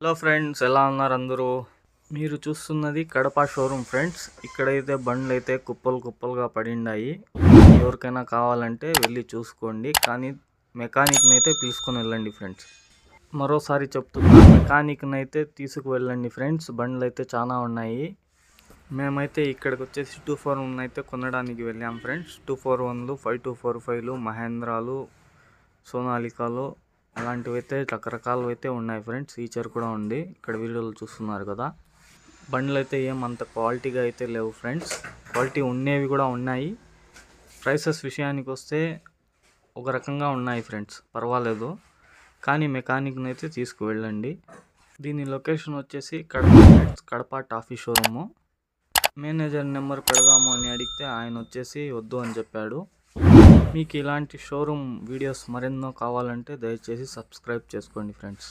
Hello friends, ఎలా ఉన్నారు అందరూ? మీరు చూస్తున్నది కడప షోరూమ్ ఫ్రెండ్స్. ఇక్కడైతే బండ్లు అయితే కుప్పలు కుప్పలుగా పడిండాయి. ఎవరికైనా కావాలంటే వెళ్ళి చూసుకోండి, కానీ మెకానిక్ని అయితే తీసుకుని వెళ్ళండి ఫ్రెండ్స్. మరోసారి చెప్తున్నా, మెకానిక్ని అయితే తీసుకువెళ్ళండి ఫ్రెండ్స్. బండ్లు అయితే చాలా ఉన్నాయి. మేమైతే ఇక్కడికి వచ్చేసి 241 అయితే కొనడానికి వెళ్ళాం ఫ్రెండ్స్. 241లు, 5245లు, మహేంద్రాలు, సోనాలికాలు అలాంటివి అయితే రకరకాలు అయితే ఉన్నాయి ఫ్రెండ్స్. ఈచర్ కూడా ఉంది. ఇక్కడ వీడియోలు చూస్తున్నారు కదా. బండ్లు అయితే ఏమంత క్వాలిటీగా అయితే లేవు ఫ్రెండ్స్. క్వాలిటీ ఉండేవి కూడా ఉన్నాయి. ప్రైసెస్ విషయానికి వస్తే ఒక రకంగా ఉన్నాయి ఫ్రెండ్స్, పర్వాలేదు. కానీ మెకానిక్ని అయితే తీసుకువెళ్ళండి. దీని లొకేషన్ వచ్చేసి Kadapa friends, Kadapa toffee showroom. Manager number పెడదాము అని అడిగితే ఆయన వచ్చేసి వద్దు అని చెప్పాడు. మీకు ఇలాంటి షోరూమ్ వీడియోస్ మరెన్నో కావాలంటే దయచేసి సబ్స్క్రైబ్ చేసుకోండి ఫ్రెండ్స్.